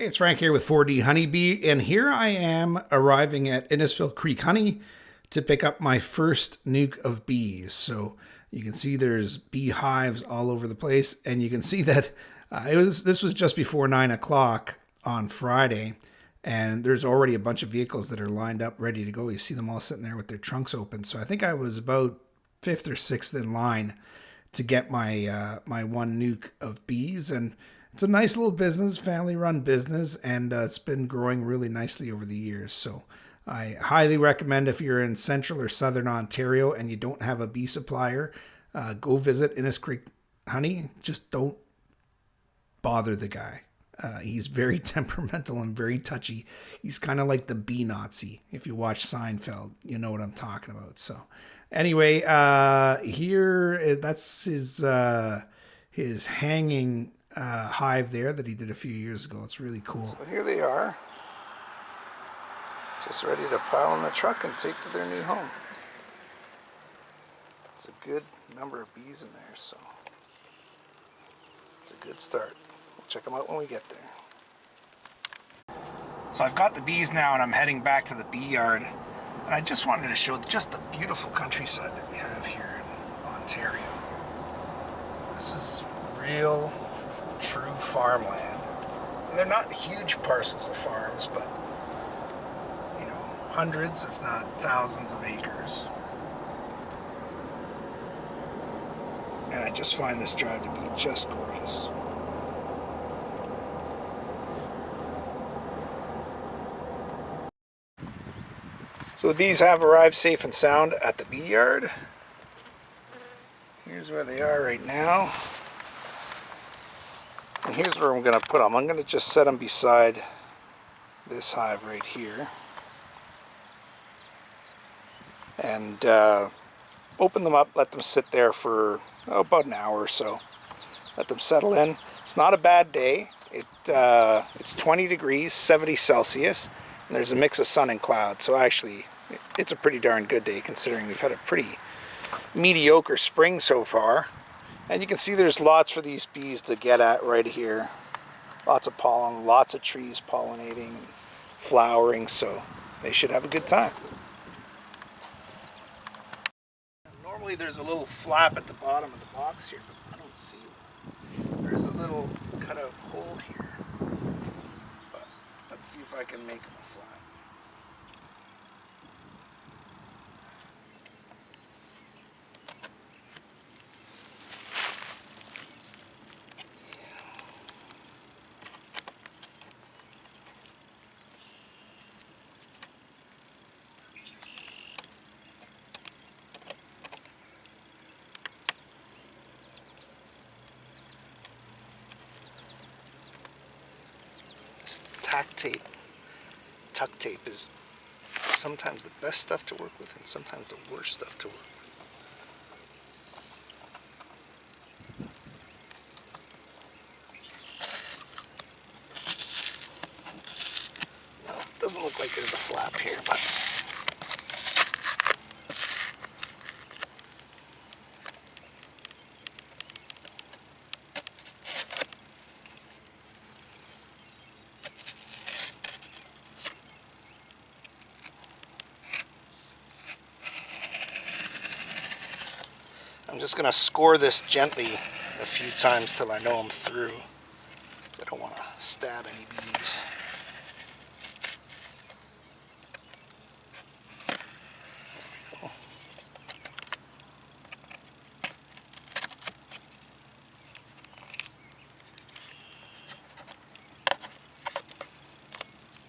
Hey, it's Frank here with 4D Honeybee, and here I am arriving at Innisfil Creek Honey to pick up my first nuke of bees. So you can see there's beehives all over the place, and you can see that this was just before 9 o'clock on Friday, and there's already a bunch of vehicles that are lined up ready to go. You see them all sitting there with their trunks open. So I think I was about fifth or sixth in line to get my one nuke of bees, and it's a nice little business, family-run business, and it's been growing really nicely over the years. So I highly recommend, if you're in central or southern Ontario and you don't have a bee supplier, go visit Innis Creek Honey. Just don't bother the guy. He's very temperamental and very touchy. He's kind of like the bee Nazi. If you watch Seinfeld, you know what I'm talking about. So anyway, here, that's his hanging hive there that he did a few years ago. It's really cool. So here they are, just ready to pile in the truck and take to their new home. It's a good number of bees in there, so it's a good start. We'll check them out when we get there. So I've got the bees now, and I'm heading back to the bee yard, and I just wanted to show just the beautiful countryside that we have here in Ontario. This is real true farmland. And they're not huge parcels of farms, but you know, hundreds if not thousands of acres. And I just find this drive to be just gorgeous. So the bees have arrived safe and sound at the bee yard. Here's where they are right now. And here's where I'm going to put them. I'm going to just set them beside this hive right here. And open them up, let them sit there for about an hour or so. Let them settle in. It's not a bad day. It's 20 degrees, 70 Celsius, and there's a mix of sun and cloud. So actually, it's a pretty darn good day considering we've had a pretty mediocre spring so far. And you can see there's lots for these bees to get at right here. Lots of pollen, lots of trees pollinating and flowering, so they should have a good time. Normally there's a little flap at the bottom of the box here, but I don't see one. There's a little cutout hole here, but let's see if I can make them a flap. Tuck tape is sometimes the best stuff to work with and sometimes the worst stuff to work with. Now, it doesn't look like there's a flap here, but I'm just going to score this gently a few times till I know I'm through. I don't want to stab any bees.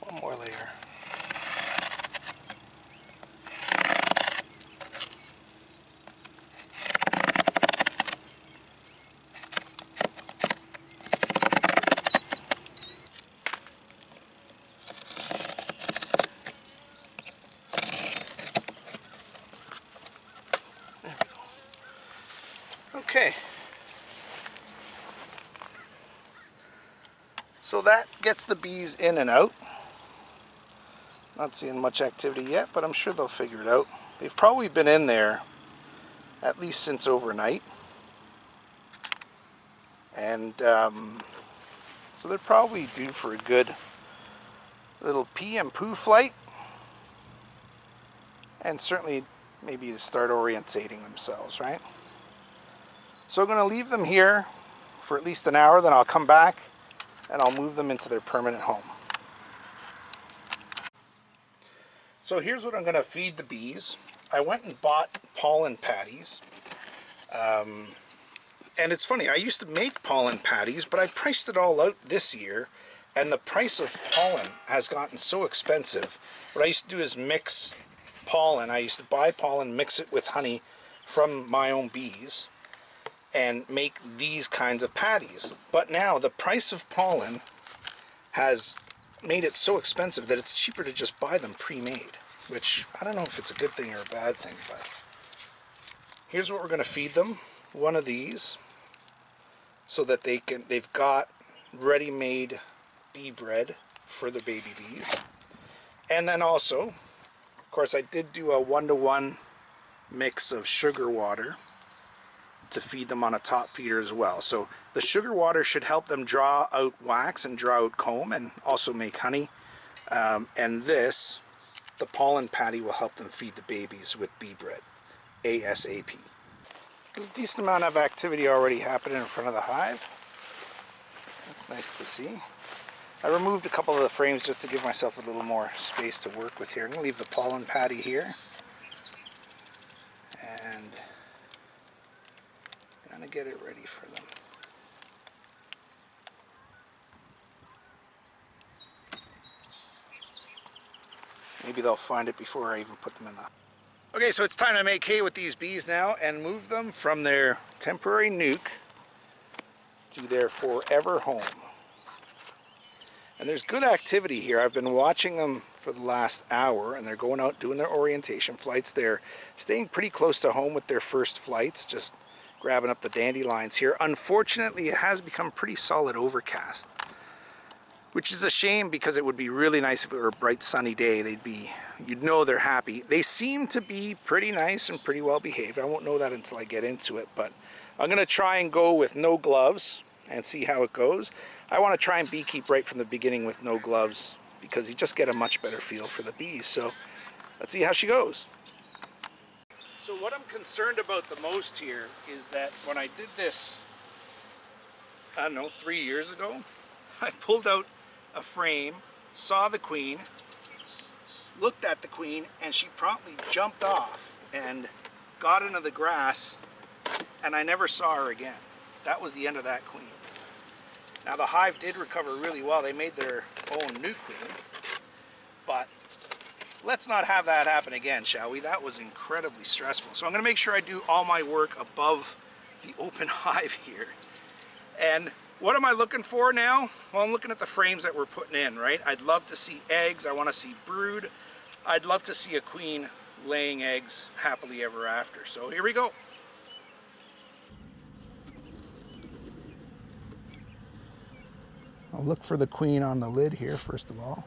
One more layer. Okay, so that gets the bees in and out. Not seeing much activity yet, but I'm sure they'll figure it out. They've probably been in there at least since overnight. And So they're probably due for a good little pee and poo flight. And certainly maybe to start orientating themselves, right? So I'm going to leave them here for at least an hour, then I'll come back and I'll move them into their permanent home. So here's what I'm going to feed the bees. I went and bought pollen patties. And it's funny, I used to make pollen patties, but I priced it all out this year, and the price of pollen has gotten so expensive. What I used to do is mix pollen. I used to buy pollen, mix it with honey from my own bees, and make these kinds of patties. But now the price of pollen has made it so expensive that it's cheaper to just buy them pre-made, which I don't know if it's a good thing or a bad thing, but here's what we're going to feed them. One of these, so that they've got ready-made bee bread for the baby bees. And then also, of course, I did do a 1-to-1 mix of sugar water to feed them on a top feeder as well. So the sugar water should help them draw out wax and draw out comb and also make honey. And this, the pollen patty, will help them feed the babies with bee bread ASAP. There's a decent amount of activity already happening in front of the hive. That's nice to see. I removed a couple of the frames just to give myself a little more space to work with here. I'm going to leave the pollen patty here. And kind of get it ready for them. Maybe they'll find it before I even put them in the... Okay, so it's time to make hay with these bees now and move them from their temporary nuc to their forever home. And there's good activity here. I've been watching them for the last hour, and they're going out doing their orientation flights. They're staying pretty close to home with their first flights, just grabbing up the dandelions here. Unfortunately, it has become pretty solid overcast, which is a shame because it would be really nice if it were a bright sunny day. You'd know they're happy. They seem to be pretty nice and pretty well behaved. I won't know that until I get into it, but I'm gonna try and go with no gloves and see how it goes. I want to try and beekeep right from the beginning with no gloves because you just get a much better feel for the bees. So let's see how she goes. So what I'm concerned about the most here is that when I did this, I don't know, 3 years ago, I pulled out a frame, saw the queen, looked at the queen, and she promptly jumped off and got into the grass, and I never saw her again. That was the end of that queen. Now the hive did recover really well. They made their own new queen, but let's not have that happen again, shall we? That was incredibly stressful. So I'm going to make sure I do all my work above the open hive here. And what am I looking for now? Well, I'm looking at the frames that we're putting in, right? I'd love to see eggs. I want to see brood. I'd love to see a queen laying eggs happily ever after. So here we go. I'll look for the queen on the lid here, first of all.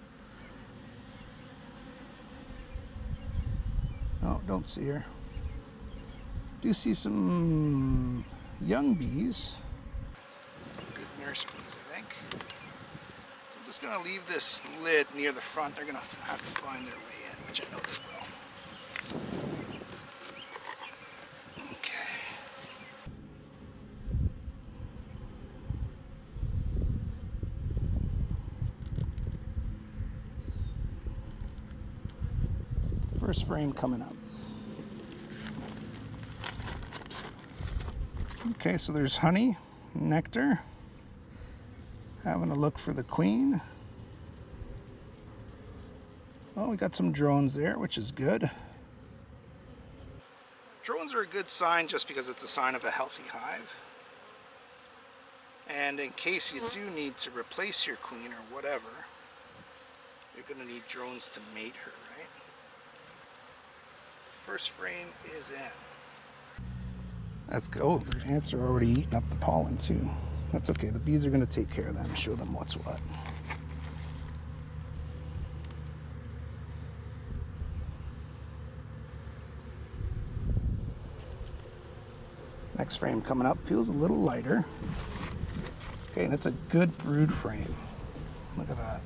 Oh, don't see her. Do see some young bees. Good nurse bees, I think. So I'm just going to leave this lid near the front. They're going to have to find their way in, which I know they will. First frame coming up. Okay, so there's honey, nectar. Having a look for the queen. Oh, we got some drones there, which is good. Drones are a good sign just because it's a sign of a healthy hive. And in case you do need to replace your queen or whatever, you're going to need drones to mate her, right? First frame is in. That's good. Oh, the ants are already eating up the pollen too. That's okay. The bees are going to take care of them, show them what's what. Next frame coming up feels a little lighter. Okay, and it's a good brood frame. Look at that.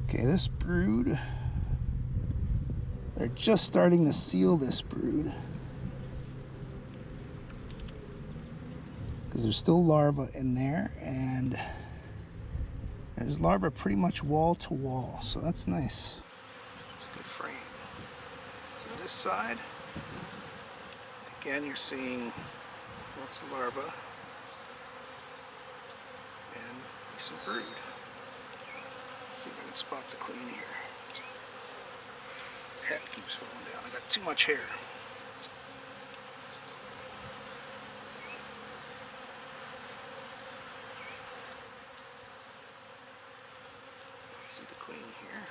Okay, this brood, they're just starting to seal this brood because there's still larvae in there, and there's larvae pretty much wall to wall, so that's nice. It's a good frame. So this side, again, you're seeing lots of larvae and decent brood. Let's see if I can spot the queen here. Head keeps falling down. I got too much hair. See the queen here.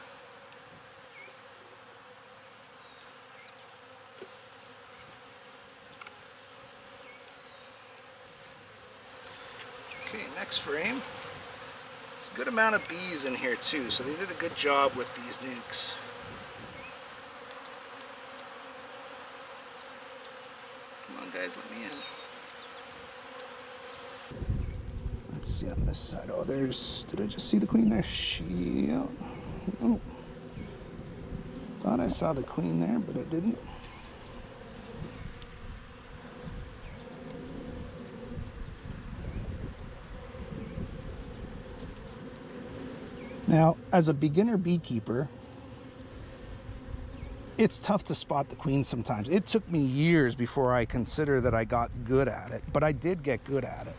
Okay, next frame. There's a good amount of bees in here too, so they did a good job with these nucs. Come on guys, let me in. Let's see on this side. Oh, there's, did I just see the queen there? Oh. Thought I saw the queen there, but I didn't. Now, as a beginner beekeeper, it's tough to spot the queen sometimes. It took me years before I consider that I got good at it, but I did get good at it.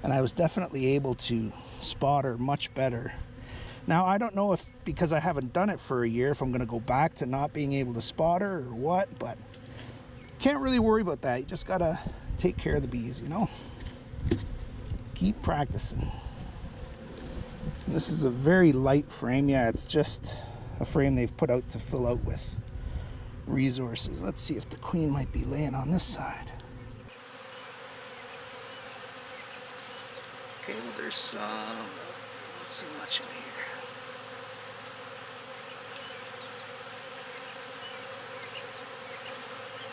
And I was definitely able to spot her much better. Now, I don't know if, because I haven't done it for a year, if I'm gonna go back to not being able to spot her or what, but can't really worry about that. You just gotta take care of the bees, you know? Keep practicing. And this is a very light frame. Yeah, it's just a frame they've put out to fill out with resources. Let's see if the queen might be laying on this side. Okay, well there's some, I don't see much in here.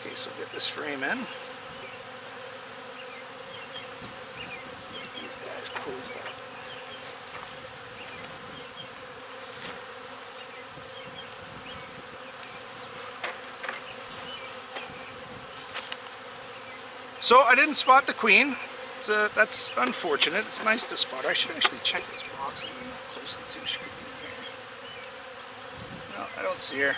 Okay, so get this frame in. Get these guys closed up. So I didn't spot the queen. That's unfortunate. It's nice to spot her. I should actually check this box a little more closely too. She could be in here. No, I don't see her.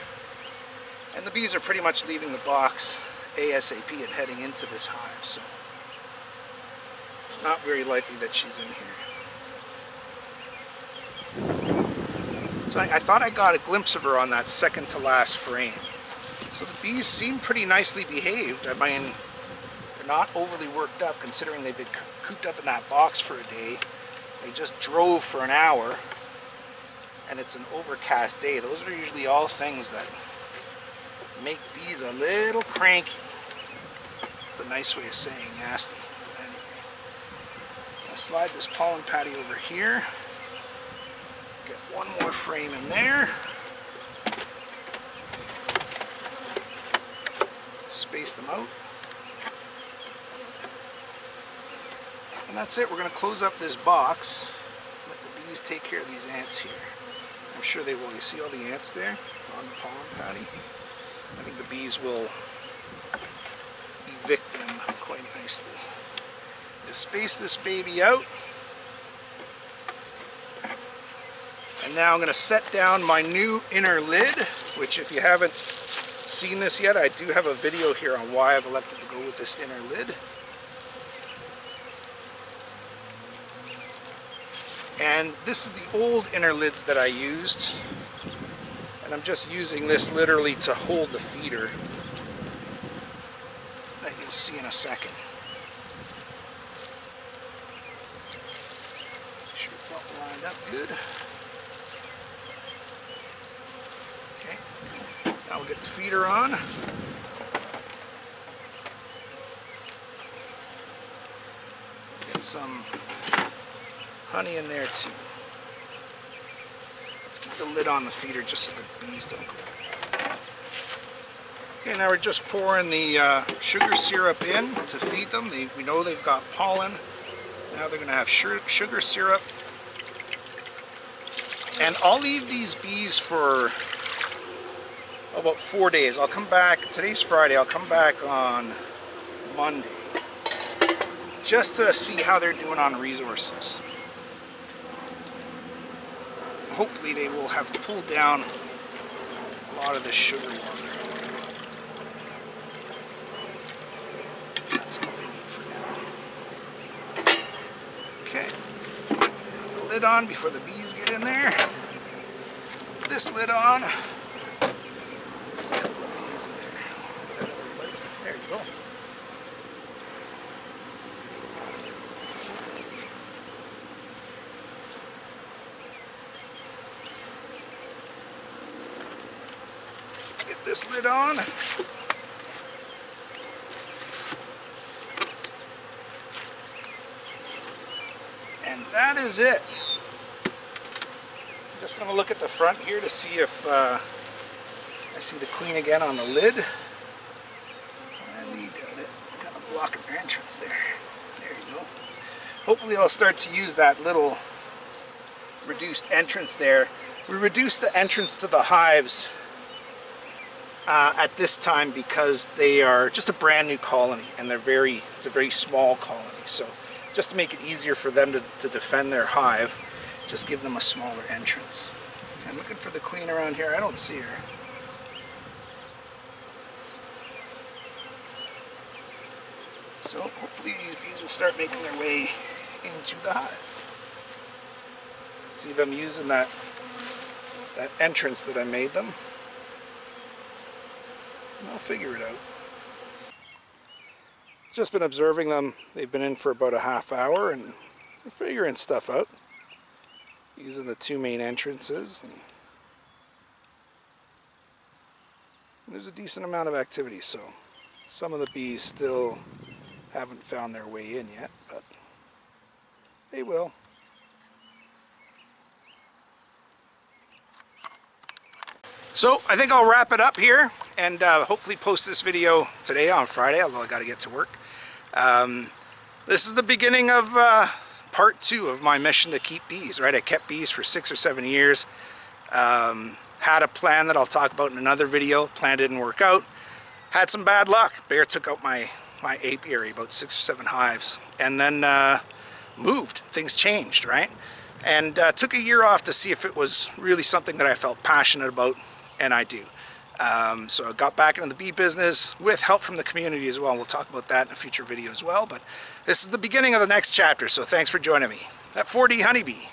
And the bees are pretty much leaving the box ASAP and heading into this hive, so not very likely that she's in here. So I thought I got a glimpse of her on that second to last frame. So the bees seem pretty nicely behaved. I mean, they're not overly worked up considering they've been cooped up in that box for a day. They just drove for an hour and it's an overcast day. Those are usually all things that make bees a little cranky. It's a nice way of saying nasty. But anyway, I'll slide this pollen patty over here. Get one more frame in there. Space them out. And that's it. We're going to close up this box. Let the bees take care of these ants here. I'm sure they will. You see all the ants there on the pollen patty? I think the bees will evict them quite nicely. Just space this baby out. And now I'm going to set down my new inner lid, which if you haven't seen this yet, I do have a video here on why I've elected to go with this inner lid. And this is the old inner lids that I used. And I'm just using this literally to hold the feeder that you'll see in a second. Make sure it's all lined up good. Okay, now we'll get the feeder on. Get some honey in there too. Let's keep the lid on the feeder just so the bees don't go. Okay, now we're just pouring the sugar syrup in to feed them. We know they've got pollen. Now they're going to have sugar syrup. And I'll leave these bees for about 4 days. I'll come back, today's Friday, I'll come back on Monday just to see how they're doing on resources. Hopefully they will have pulled down a lot of the sugar water. That's all they need for now. Okay, put the lid on before the bees get in there. Put this lid on. There you go. Get this lid on. And that is it. I'm just going to look at the front here to see if I see the queen again on the lid. And you got it. Kind of blocking their entrance there. There you go. Hopefully I'll start to use that little reduced entrance there. We reduced the entrance to the hives at this time because they are just a brand new colony and it's a very small colony. So just to make it easier for them to defend their hive, just give them a smaller entrance. I'm looking for the queen around here. I don't see her. So hopefully these bees will start making their way into the hive. See them using that entrance that I made them. And I'll figure it out. Just been observing them. They've been in for about a half hour and they're figuring stuff out. Using the two main entrances. And there's a decent amount of activity, so some of the bees still haven't found their way in yet, but they will. So I think I'll wrap it up here and hopefully post this video today on Friday, although I got to get to work. This is the beginning of part 2 of my mission to keep bees, right? I kept bees for 6 or 7 years. Had a plan that I'll talk about in another video. Plan didn't work out. Had some bad luck. Bear took out my apiary, about 6 or 7 hives, and then moved. Things changed, right? And took a year off to see if it was really something that I felt passionate about, and I do. So I got back into the bee business with help from the community as well. We'll talk about that in a future video as well, but this is the beginning of the next chapter, so thanks for joining me. That 4D honeybee.